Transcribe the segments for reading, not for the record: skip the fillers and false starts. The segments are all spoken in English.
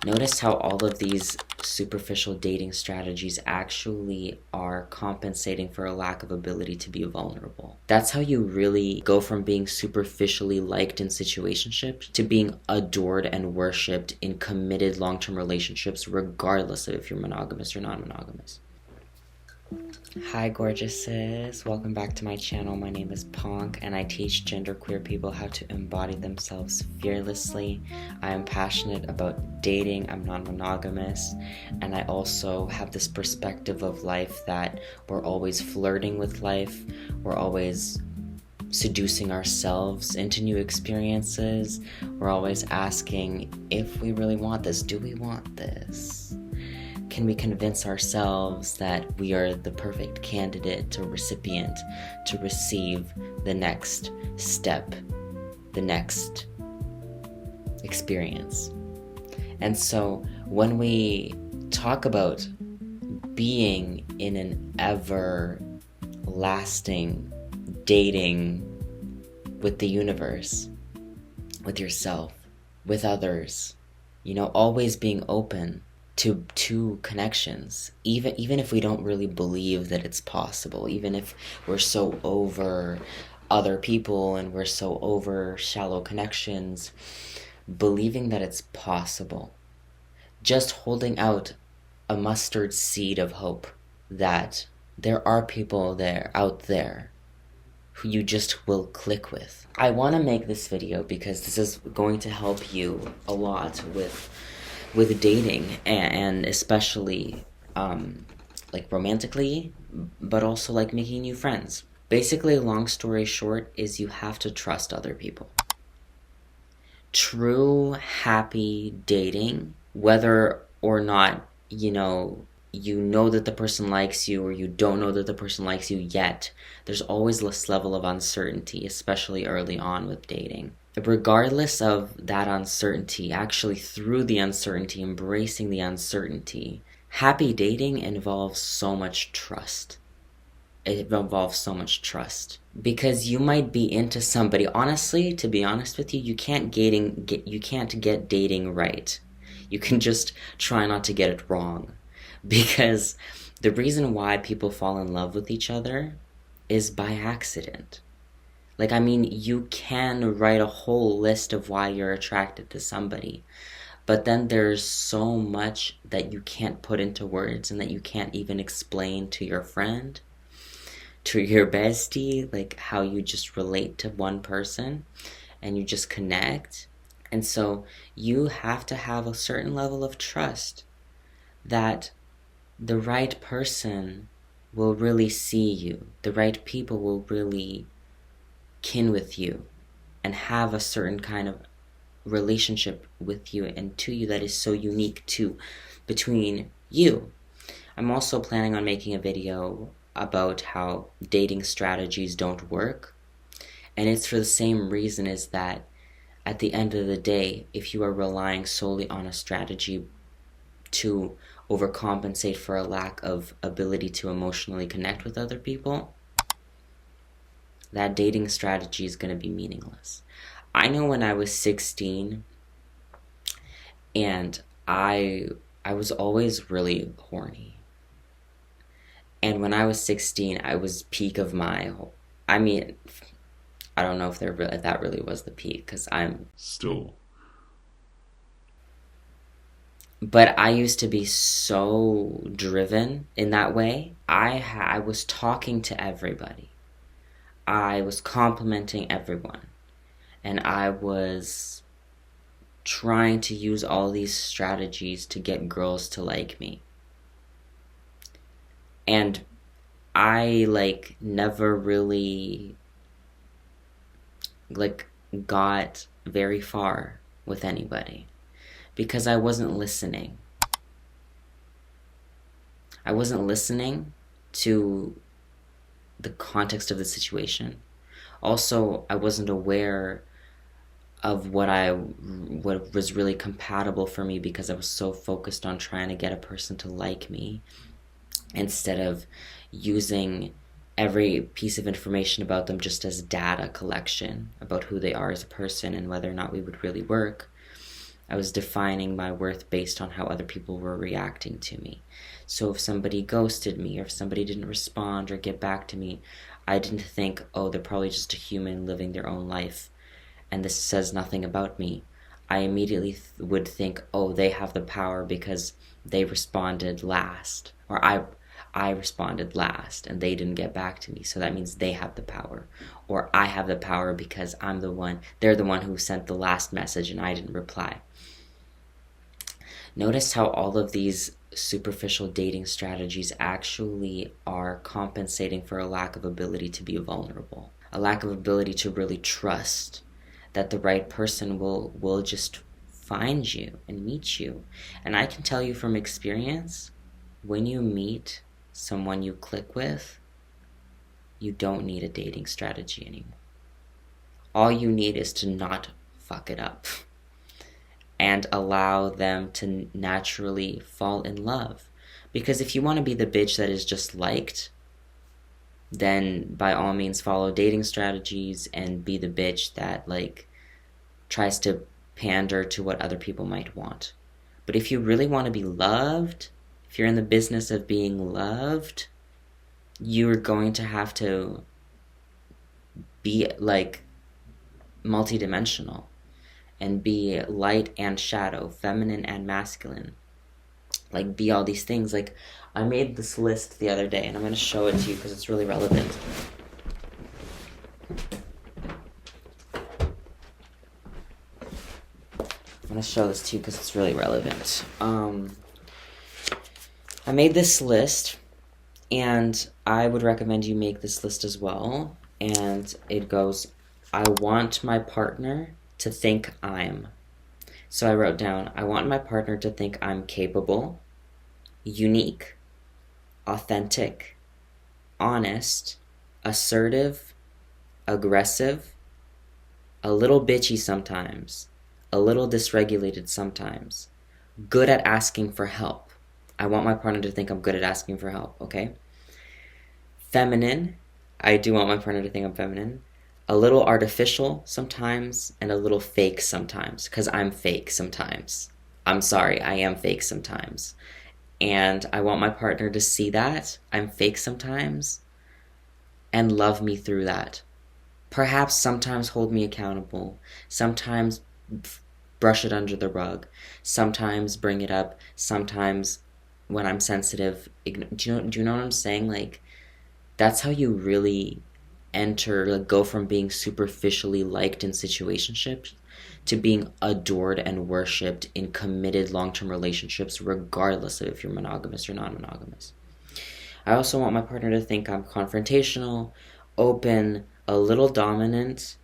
Notice how all of these superficial dating strategies actually are compensating for a lack of ability to be vulnerable. That's how you really go from being superficially liked in situationships to being adored and worshipped in committed long-term relationships, regardless of if you're monogamous or non-monogamous. Hi gorgeouses, welcome back to my channel. My name is Ponk and I teach genderqueer people how to embody themselves fearlessly. I am passionate about dating, I'm non-monogamous, and I also have this perspective of life that we're always flirting with life, we're always seducing ourselves into new experiences, we're always asking if we really want this, do we want this? Can we convince ourselves that we are the perfect candidate or recipient to receive the next step, the next experience? And so when we talk about being in an everlasting dating with the universe, with yourself, with others, always being open to connections, even if we don't really believe that it's possible, even if we're so over other people and we're so over shallow connections, believing that it's possible, just holding out a mustard seed of hope that there are people out there who you just will click with. I want to make this video because this is going to help you a lot with dating, and especially like romantically, but also like making new friends. Basically, long story short is you have to trust other people. True happy dating, whether or not you know that the person likes you or you don't know that the person likes you yet, there's always this level of uncertainty, especially early on with dating. Regardless of that uncertainty, actually through the uncertainty, embracing the uncertainty, happy dating involves so much trust. It involves so much trust. Because you might be into somebody, honestly, to be honest with you, you can't get dating right. You can just try not to get it wrong. Because the reason why people fall in love with each other is by accident. You can write a whole list of why you're attracted to somebody, but then there's so much that you can't put into words and that you can't even explain to your friend, to your bestie, like how you just relate to one person and you just connect. And so you have to have a certain level of trust that the right person will really see you, the right people will really kin with you and have a certain kind of relationship with you and to you that is so unique between you. I'm also planning on making a video about how dating strategies don't work, and it's for the same reason, is that at the end of the day, if you are relying solely on a strategy to overcompensate for a lack of ability to emotionally connect with other people, that dating strategy is going to be meaningless. I know when I was 16 and I was always really horny. And when I was 16, I was peak of my, I don't know if that really was the peak, because I'm still. But I used to be so driven in that way. I was talking to everybody. I was complimenting everyone, and I was trying to use all these strategies to get girls to like me. And I never really got very far with anybody because I wasn't listening. I wasn't listening to the context of the situation. Also, I wasn't aware of what was really compatible for me because I was so focused on trying to get a person to like me instead of using every piece of information about them just as data collection about who they are as a person and whether or not we would really work. I was defining my worth based on how other people were reacting to me. So if somebody ghosted me, or if somebody didn't respond or get back to me, I didn't think, oh, they're probably just a human living their own life, and this says nothing about me. I immediately would think, oh, they have the power because they responded last, or I responded last and they didn't get back to me, so that means they have the power. Or I have the power because they're the one who sent the last message and I didn't reply. Notice how all of these superficial dating strategies actually are compensating for a lack of ability to be vulnerable, a lack of ability to really trust that the right person will just find you and meet you. And I can tell you from experience, when you meet someone you click with, you don't need a dating strategy anymore. All you need is to not fuck it up and allow them to naturally fall in love. Because if you want to be the bitch that is just liked, then by all means follow dating strategies and be the bitch that tries to pander to what other people might want. But if you really want to be loved, if you're in the business of being loved, you're going to have to be multidimensional and be light and shadow, feminine and masculine. Be all these things. I made this list the other day, and I'm going to show it to you because it's really relevant. I'm going to show this to you because it's really relevant. I made this list, and I would recommend you make this list as well. And it goes, I want my partner to think I'm. So I wrote down, I want my partner to think I'm capable, unique, authentic, honest, assertive, aggressive, a little bitchy sometimes, a little dysregulated sometimes, good at asking for help. I want my partner to think I'm good at asking for help, okay? Feminine. I do want my partner to think I'm feminine. A little artificial sometimes, and a little fake sometimes, because I'm fake sometimes. I'm sorry, I am fake sometimes. And I want my partner to see that I'm fake sometimes and love me through that. Perhaps sometimes hold me accountable, sometimes brush it under the rug, sometimes bring it up, sometimes when I'm sensitive. Do you know what I'm saying? That's how you really go from being superficially liked in situationships to being adored and worshipped in committed long-term relationships, regardless of if you're monogamous or non-monogamous. I also want my partner to think I'm confrontational, open, a little dominant,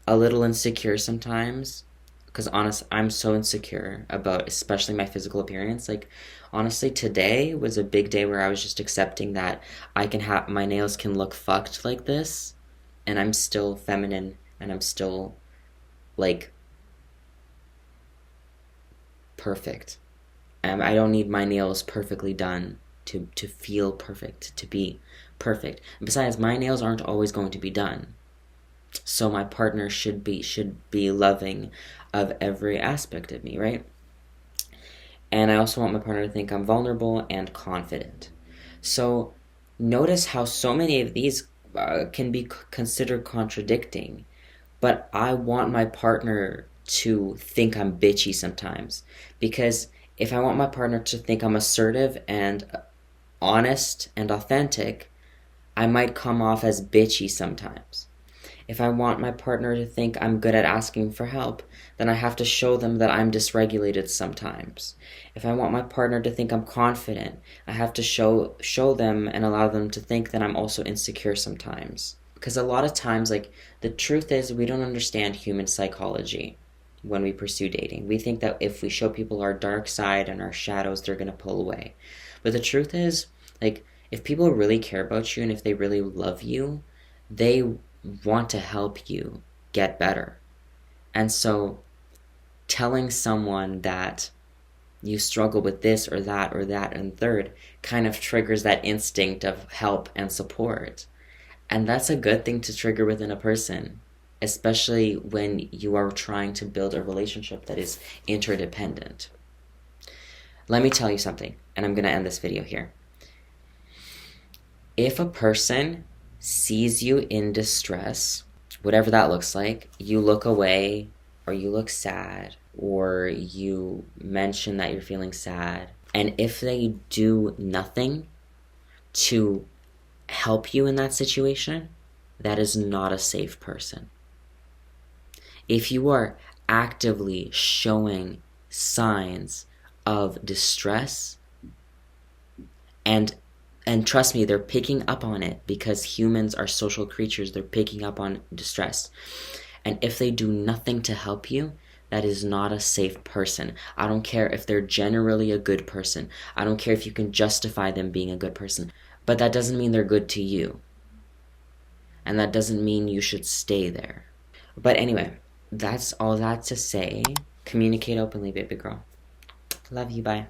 a little insecure sometimes, because honestly, I'm so insecure about especially my physical appearance. Honestly, today was a big day where I was just accepting that my nails can look fucked like this, and I'm still feminine, and I'm still perfect. I don't need my nails perfectly done to feel perfect, to be perfect. And besides, my nails aren't always going to be done. So my partner should be loving of every aspect of me, right? And I also want my partner to think I'm vulnerable and confident. So notice how so many of these can be considered contradicting, but I want my partner to think I'm bitchy sometimes, because if I want my partner to think I'm assertive and honest and authentic, I might come off as bitchy sometimes. If I want my partner to think I'm good at asking for help, then I have to show them that I'm dysregulated sometimes. If I want my partner to think I'm confident, I have to show them and allow them to think that I'm also insecure sometimes. Because a lot of times, the truth is, we don't understand human psychology when we pursue dating. We think that if we show people our dark side and our shadows, they're going to pull away. But the truth is, if people really care about you and if they really love you, they want to help you get better. And so telling someone that you struggle with this or that and third kind of triggers that instinct of help and support. And that's a good thing to trigger within a person, especially when you are trying to build a relationship that is interdependent. Let me tell you something, and I'm going to end this video here. If a person sees you in distress, whatever that looks like, you look away, or you look sad, or you mention that you're feeling sad, and if they do nothing to help you in that situation, that is not a safe person. If you are actively showing signs of distress, and trust me, they're picking up on it, because humans are social creatures, they're picking up on distress. And if they do nothing to help you, that is not a safe person. I don't care if they're generally a good person. I don't care if you can justify them being a good person. But that doesn't mean they're good to you. And that doesn't mean you should stay there. But anyway, that's all that to say. Communicate openly, baby girl. Love you, bye.